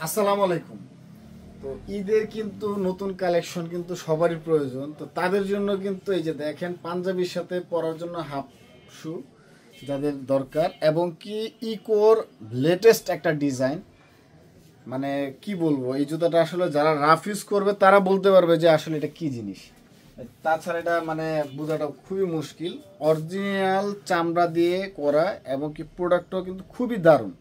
আসসালামু আলাইকুম। তো ঈদের কিন্তু নতুন কালেকশন কিন্তু সবারই প্রয়োজন। তো তাদের জন্য কিন্তু এই যে দেখেন পাঞ্জাবির সাথে পরার জন্য হাফ শু যাদের দরকার, এবং কি ইকোর লেটেস্ট একটা ডিজাইন। মানে কি বলবো, এই জুতাটা আসলে যারা রাফ ইউজ করবে তারা বলতে পারবে যে আসলে এটা কি জিনিস। তাছাড়া এটা মানে বোঝাটা খুবই মুশকিল। অরিজিনাল চামড়া দিয়ে করা, এবং কি প্রোডাক্টও কিন্তু খুবই দারুণ।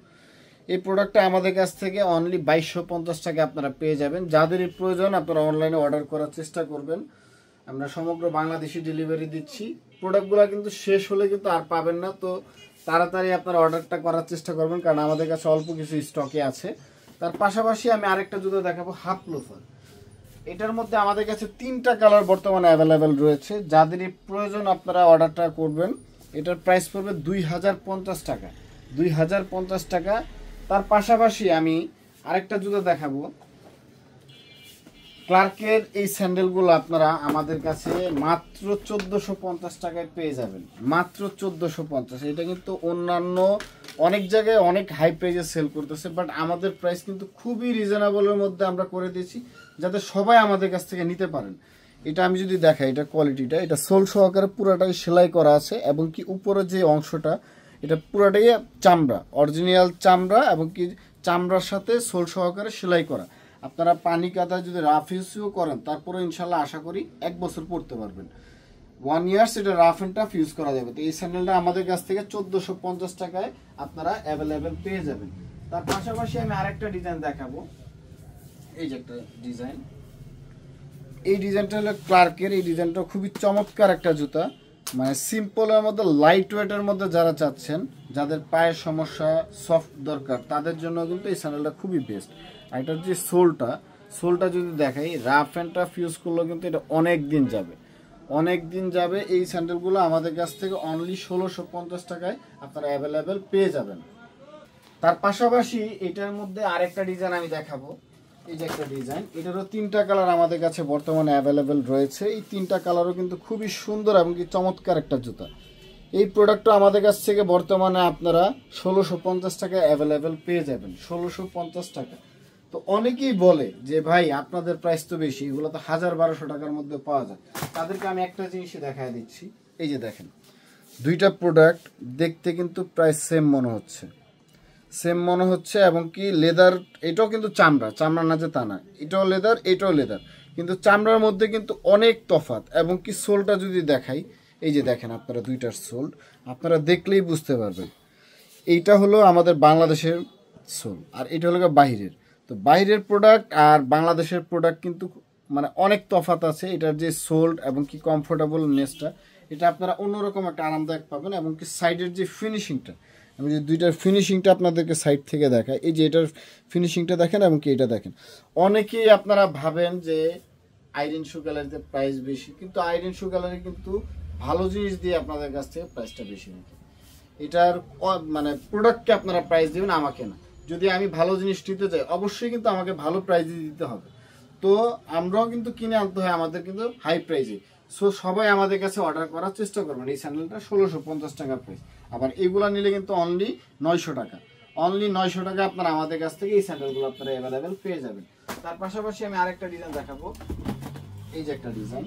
এই প্রোডাক্টটা আমাদের কাছ থেকে অনলি 2250 টাকা আপনারা পেয়ে যাবেন। যাদের এই প্রয়োজন আপনারা অনলাইনে অর্ডার করার চেষ্টা করবেন। আমরা সমগ্র বাংলাদেশি ডেলিভারি দিচ্ছি। প্রোডাক্টগুলো কিন্তু শেষ হলে কিন্তু আর পাবেন না। তো তাড়াতাড়ি আপনারা অর্ডারটা করার চেষ্টা করবেন, কারণ আমাদের কাছে অল্প কিছু স্টকে আছে। তার পাশাপাশি আমি আরেকটা জুতো দেখাবো, হাফ লোফার। এটার মধ্যে আমাদের কাছে 3টা কালার বর্তমানে অ্যাভেলেবেল রয়েছে। যাদের এই প্রয়োজন আপনারা অর্ডারটা করবেন। এটার প্রাইস পড়বে 2050 টাকা, 2050 টাকা। তার পাশাপাশি আমি আরেকটা জুতো দেখাবো, ক্লার্কের এই স্যান্ডেলগুলো আপনারা আমাদের কাছে মাত্র 1450 টাকায় পেয়ে যাবেন। মাত্র 1450। এটা কিন্তু অন্যান্য অনেক জায়গায় অনেক হাই প্রাইসে সেল করতেছে, বাট আমাদের প্রাইস কিন্তু খুবই রিজনেবলের মধ্যে আমরা করে দিয়েছি, যাতে সবাই আমাদের কাছ থেকে নিতে পারেন। এটা আমি যদি দেখাই, এটা কোয়ালিটিটা, এটা সোল সহকারে পুরাটাই সেলাই করা আছে, এবং কি উপরে যে অংশটা এটা পুরাটাই চামড়া, অরিজিনাল চামড়া, এবং কি চামড়ার সাথে সোল সহকারে সেলাই করা। আপনারা পানি কাদা যদি রাফ ইউজও করেন, তারপরে ইনশাল্লাহ আশা করি 1 বছর পরতে পারবেন। 1 ইয়ার্স এটা রাফ অ্যান্ড টাফ ইউজ করা যাবে। তো এই স্যান্ডেলটা আমাদের কাছ থেকে 1450 টাকায় আপনারা অ্যাভেলেবেল পেয়ে যাবেন। তার পাশাপাশি আমি আরেকটা ডিজাইন দেখাবো। এই যে একটা ডিজাইন, এই ডিজাইনটা হলো ক্লার্কের। এই ডিজাইনটা খুবই চমৎকার একটা জুতা, মানে সিম্পলের মধ্যে লাইট ওয়েটের মধ্যে যারা চাচ্ছেন, যাদের পায়ের সমস্যা, সফট দরকার, তাদের জন্য কিন্তু এই স্যান্ডেলটা খুবই বেস্ট। আর এটার যে সোলটা যদি দেখাই, রাফ অ্যান্ড টাফ ইউজ করলেও কিন্তু এটা অনেক দিন যাবে, অনেক দিন যাবে। এই স্যান্ডেলগুলো আমাদের কাছ থেকে অনলি 1650 টাকায় আপনারা অ্যাভেলেবেল পেয়ে যাবেন। তার পাশাপাশি এটার মধ্যে আরেকটা ডিজাইন আমি দেখাবো। এই যে একটা ডিজাইন, এটারও 3টা কালার আমাদের কাছে বর্তমানে অ্যাভেলেবেল রয়েছে। এই 3টা কালারও কিন্তু খুবই সুন্দর এবং কি চমৎকার একটা জুতা। এই প্রোডাক্টটা আমাদের কাছ থেকে বর্তমানে আপনারা 1650 টাকা অ্যাভেলেবেল পেয়ে যাবেন। 1650 টাকা। তো অনেকেই বলে যে ভাই আপনাদের প্রাইস তো বেশি, এগুলো তো 1000-1200 টাকার মধ্যে পাওয়া যায়। তাদেরকে আমি একটা জিনিসই দেখায় দিচ্ছি। এই যে দেখেন, 2টা প্রোডাক্ট দেখতে কিন্তু প্রায় সেম মনে হচ্ছে, এবং কি লেদার। এটাও কিন্তু চামড়া না যে তা না, এটাও লেদার, কিন্তু চামড়ার মধ্যে কিন্তু অনেক তফাৎ। এবং কি সোলটা যদি দেখাই, এই যে দেখেন আপনারা 2টার সোল আপনারা দেখলেই বুঝতে পারবেন। এইটা হলো আমাদের বাংলাদেশের সোল, আর এটা হলো বাহিরের। তো বাইরের প্রোডাক্ট আর বাংলাদেশের প্রোডাক্ট কিন্তু মানে অনেক তফাৎ আছে। এটার যে সোল এবং কি কমফোর্টেবলনেসটা, এটা আপনারা অন্যরকম একটা আরামদায়ক পাবেন। এবং কি সাইডের যে ফিনিশিংটা, আমি যে 2টার ফিনিশিংটা আপনাদেরকে সাইড থেকে দেখাই, এই যে এটার ফিনিশিংটা দেখেন, এবং কি এটা দেখেন। অনেকেই আপনারা ভাবেন যে আইরিন শু গ্যালারিতে প্রাইস বেশি, কিন্তু আইরিন শু গ্যালারি কিন্তু ভালো জিনিস দিয়ে আপনাদের কাছ থেকে প্রাইসটা বেশি নাকি। এটার মানে প্রোডাক্টকে আপনারা প্রাইস দেবেন, আমাকে না। যদি আমি ভালো জিনিস নিতে চাই, অবশ্যই কিন্তু আমাকে ভালো প্রাইসে দিতে হবে। তো আমরাও কিন্তু কিনে আনতে হয় আমাদের কিন্তু হাই প্রাইসে। সো সবাই আমাদের কাছে অর্ডার করার চেষ্টা করবেন। এই স্যান্ডেলটা 1650 টাকা প্রাইস। আবার এগুলা নিলে কিন্তু অনলি 900 টাকা, অনলি 900 টাকা আপনারা আমাদের কাছ থেকে এই স্যান্ডেলগুলো আপনারা অ্যাভেলেবেল পেয়ে যাবেন। তার পাশাপাশি আমি আরেকটা ডিজাইন দেখাবো। এই যে একটা ডিজাইন,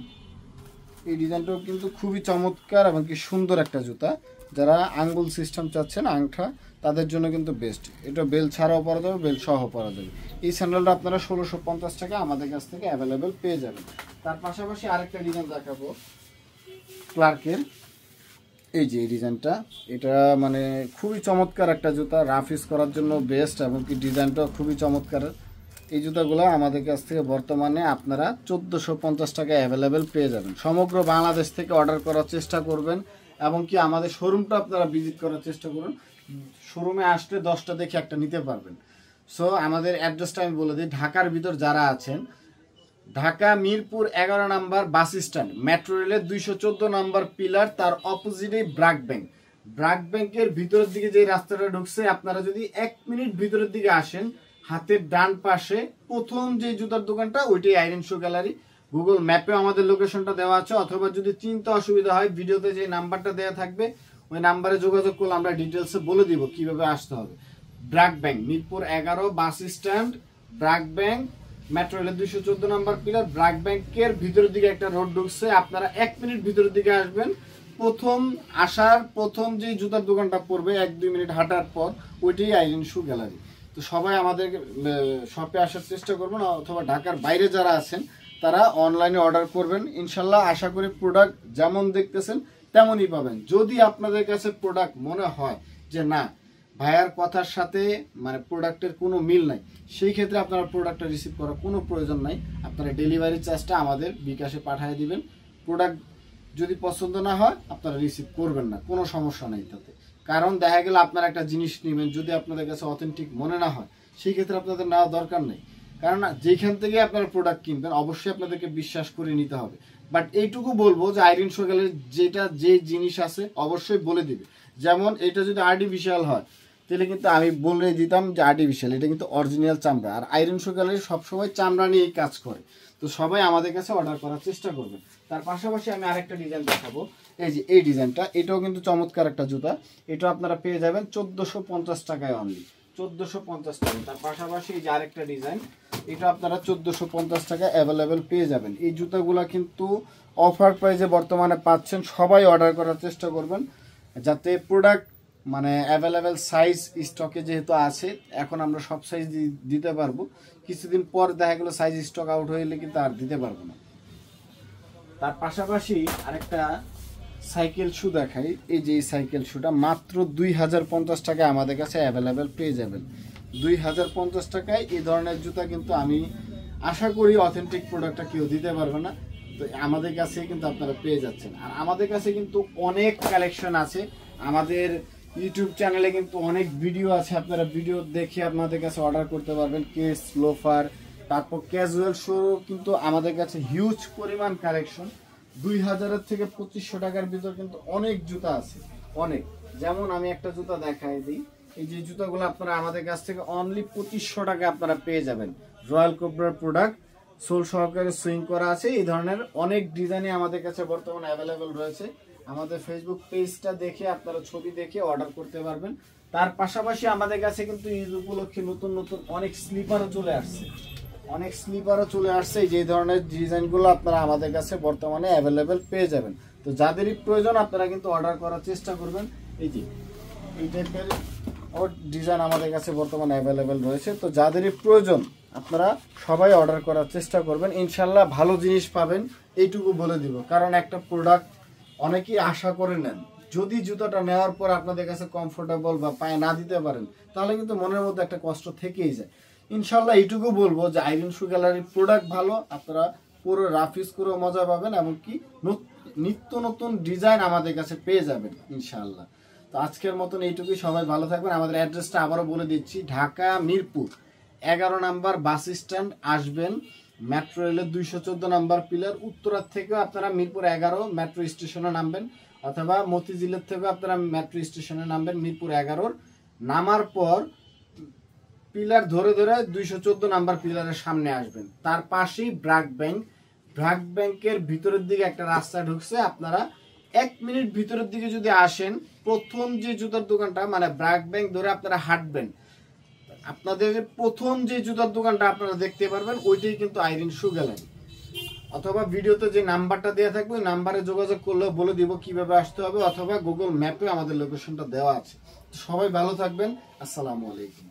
এই ডিজাইনটাও কিন্তু খুবই চমৎকার এবং কি সুন্দর একটা জুতা। যারা আঙ্গুল সিস্টেম চাচ্ছেন, আংটা, তাদের জন্য কিন্তু বেস্ট। এটা বেল ছাড়াও পরা যাবে, বেল সহ পরা যাবে। এই স্যান্ডেলটা আপনারা 1650 টাকা আমাদের কাছ থেকে অ্যাভেলেবেল পেয়ে যাবেন। তার পাশাপাশি আরেকটা ডিজাইন দেখাবো ক্লার্কের। এই যে এই ডিজাইনটা, এটা মানে খুবই চমৎকার একটা জুতা, রাফ ইউজ করার জন্য বেস্ট, এবং কি ডিজাইনটাও খুবই চমৎকার। এই জুতাগুলো আমাদের কাছ থেকে বর্তমানে আপনারা 1450 টাকায় অ্যাভেলেবেল পেয়ে যাবেন। সমগ্র বাংলাদেশ থেকে অর্ডার করার চেষ্টা করবেন, এবং কি আমাদের শোরুমটা আপনারা ভিজিট করার চেষ্টা করুন। শোরুমে আসলে 10টা দেখে একটা নিতে পারবেন। সো আমাদের অ্যাড্রেসটা আমি বলে দিই। ঢাকার ভিতর যারা আছেন, Dhaka Mirpur 11 number bus stand, metro রেলের 214 নাম্বার পিলার, তার অপোজিটে ব্র্যাক ব্যাংকের ভিতরের দিকে যে রাস্তাটা ঢুকছে, আপনারা যদি 1 মিনিট ভিতরের দিকে আসেন, হাতের ডান পাশে প্রথম যে জুতার দোকানটা, ওইটাই আইরিন শু গ্যালারি। গুগল ম্যাপে আমাদের লোকেশনটা দেওয়া আছে, অথবা যদি চিনতে অসুবিধা হয়, ভিডিওতে যে নাম্বারটা দেওয়া থাকবে ওই নাম্বারে যোগাযোগ করলে আমরা ডিটেলসে বলে দিব কিভাবে আসতে হবে। BRAC bank, Mirpur 11 bus stand, BRAC bank metro রেলের 214 নাম্বার পিলার, ব্র্যাক ব্যাংকের ভিতরের দিকে একটা রোড ঢুকছে, আপনারা 1 মিনিট ভিতরের দিকে আসবেন। প্রথম যে জুতার দোকানটা পড়বে 1-2 মিনিট হাঁটার পর, ওইটাই আইরিন শু গ্যালারি। তো সবাই আমাদের শপে আসার চেষ্টা করবেন, অথবা ঢাকার বাইরে যারা আছেন তারা অনলাইনে অর্ডার করবেন। ইনশাল্লাহ আশা করি প্রোডাক্ট যেমন দেখতেছেন তেমনই পাবেন। যদি আপনাদের কাছে প্রোডাক্ট মনে হয় যে না ভাইয়ার কথার সাথে মানে প্রোডাক্টের কোনো মিল নাই, সেই ক্ষেত্রে আপনারা প্রোডাক্টটা রিসিভ করার কোনো প্রয়োজন নাই। আপনারা ডেলিভারি চার্জটা আমাদের বিকাশে পাঠিয়ে দিবেন। প্রোডাক্ট যদি পছন্দ না হয় আপনারা রিসিভ করবেন না, কোনো সমস্যা নেই তাতে। কারণ দেখা গেল আপনারা একটা জিনিস নেবেন, যদি আপনাদের কাছে অথেন্টিক মনে না হয় সেই ক্ষেত্রে আপনাদের নেওয়া দরকার নেই। কারণ যেখান থেকে আপনারা প্রোডাক্ট কিনবেন অবশ্যই আপনাদেরকে বিশ্বাস করে নিতে হবে। বাট এইটুকু বলবো যে আইরিন শু গ্যালারির যেটা যে জিনিস আছে অবশ্যই বলে দিবে। যেমন এটা যদি আর্টিফিশিয়াল হয় তাহলে কিন্তু আমি বলে দিতাম যে আর্টিফিশিয়াল, এটা কিন্তু অরিজিনাল চামড়া। আর আইরিন শু গ্যালারি সবসময় চামড়া নিয়েই কাজ করে। তো সবাই আমাদের কাছে অর্ডার করার চেষ্টা করবেন। তার পাশাপাশি আমি আরেকটা ডিজাইন দেখাবো, এই যে এই ডিজাইনটা, এটাও কিন্তু চমৎকার একটা জুতা। এটা আপনারা পেয়ে যাবেন 1450 টাকায় অনলি, 1450 টাকা। তার পাশাপাশি এই যে আরেকটা ডিজাইন, এটা আপনারা 1450 টাকায় অ্যাভেলেবেল পেয়ে যাবেন। এই জুতাগুলো কিন্তু অফার প্রাইসে বর্তমানে পাচ্ছেন। সবাই অর্ডার করার চেষ্টা করবেন যাতে প্রোডাক্ট মানে অ্যাভেলেবেল সাইজ স্টকে যেহেতু আছে, এখন আমরা সব সাইজ দিতে পারবো। কিছুদিন পর দেখা গেলো সাইজ স্টক আউট হইলে কিন্তু আর দিতে পারবো না। তার পাশাপাশি আরেকটা সাইকেল শু দেখাই, এই যে এই সাইকেল শুটা মাত্র 2050 টাকায় আমাদের কাছে অ্যাভেলেবেল পেয়ে যাবেন। 2050 টাকায় এই ধরনের জুতা কিন্তু আমি আশা করি অথেন্টিক প্রোডাক্টটা কেউ দিতে পারবে না। তো আমাদের কাছে কিন্তু আপনারা পেয়ে যাচ্ছেন। আর আমাদের কাছে কিন্তু অনেক কালেকশন আছে। আমাদের ইউটিউব চ্যানেলে কিন্তু অনেক ভিডিও আছে, আপনারা ভিডিও দেখে আপনাদের কাছে অর্ডার করতে পারবেন। কেস, লোফার, তারপর ক্যাজুয়াল শু কিন্তু আমাদের কাছে হিউজ পরিমাণ কালেকশন। 2000 থেকে 2500 টাকার ভিতর কিন্তু অনেক জুতা আছে, অনেক। যেমন আমি একটা জুতা দেখাই দিই, এই যে জুতাগুলো আপনারা আমাদের কাছ থেকে অনলি 2500 টাকা আপনারা পেয়ে যাবেন। রয়্যাল কোবরার প্রোডাক্ট, সোল সহকারে সুইং করা আছে। এই ধরনের অনেক ডিজাইনই আমাদের কাছে বর্তমানে অ্যাভেলেবেল রয়েছে। আমাদের ফেসবুক পেজটা দেখে আপনারা ছবি দেখে অর্ডার করতে পারবেন। তার পাশাপাশি আমাদের কাছে কিন্তু ঈদ উপলক্ষে নতুন নতুন অনেক স্লিপারও চলে আসছে, যে ধরনের ডিজাইনগুলো আপনারা আমাদের কাছে বর্তমানে অ্যাভেলেবেল পেয়ে যাবেন। তো যাদেরই প্রয়োজন আপনারা কিন্তু অর্ডার করার চেষ্টা করবেন। এই যে এই টাইপের ডিজাইন আমাদের কাছে বর্তমানে অ্যাভেলেবেল রয়েছে। তো যাদেরই প্রয়োজন আপনারা সবাই অর্ডার করার চেষ্টা করবেন। ইনশাল্লাহ ভালো জিনিস পাবেন, এইটুকু বলে দিব। কারণ একটা প্রোডাক্ট অনেকেই আশা করে নেন, যদি জুতাটা নেওয়ার পর আপনাদের কাছে কমফোর্টেবল বা পায়ে না দিতে পারেন তাহলে কিন্তু মনের মধ্যে একটা কষ্ট থেকেই যায়। ইনশাল্লাহ এইটুকু বলবো যে আইরিন শু গ্যালারির প্রোডাক্ট ভালো, আপনারা পুরো রাফিস করেও মজা পাবেন, এমনকি নিত্য নতুন ডিজাইন আমাদের কাছে পেয়ে যাবেন ইনশাল্লাহ। তো আজকের মতন এইটুকুই, সবাই ভালো থাকবেন। আমাদের অ্যাড্রেসটা আবারও বলে দিচ্ছি, Dhaka Mirpur 11 number bus stand আসবেন, মেট্রো রেলের 214 নাম্বার পিলার। উত্তরার থেকেও আপনারা মিরপুর 11 মেট্রো স্টেশনে নামবেন, অথবা মতিঝিলের থেকেও আপনারা মেট্রো স্টেশনে নামবেন। মিরপুর 11 নামার পর পিলার ধরে ধরে 214 নাম্বার পিলারের সামনে আসবেন। তার পাশেই ব্র্যাক ব্যাংকের ভিতরের দিকে একটা রাস্তা ঢুকছে। আপনারা 1 মিনিট ভিতরের দিকে যদি আসেন, প্রথম যে জুতার দোকানটা মানে ব্র্যাক ব্যাংক ধরে আপনারা হাঁটবেন, আপনাদের প্রথম যে জুতার দোকানটা আপনারা দেখতে পারবেন ওইটাই কিন্তু আইরিন শু গ্যালারি। অথবা ভিডিওতে যে নাম্বারটা দেওয়া থাকবে ওই নাম্বারে যোগাযোগ করলেও বলে দিব কিভাবে আসতে হবে, অথবা গুগল ম্যাপে আমাদের লোকেশনটা দেওয়া আছে। সবাই ভালো থাকবেন, আসসালামু আলাইকুম।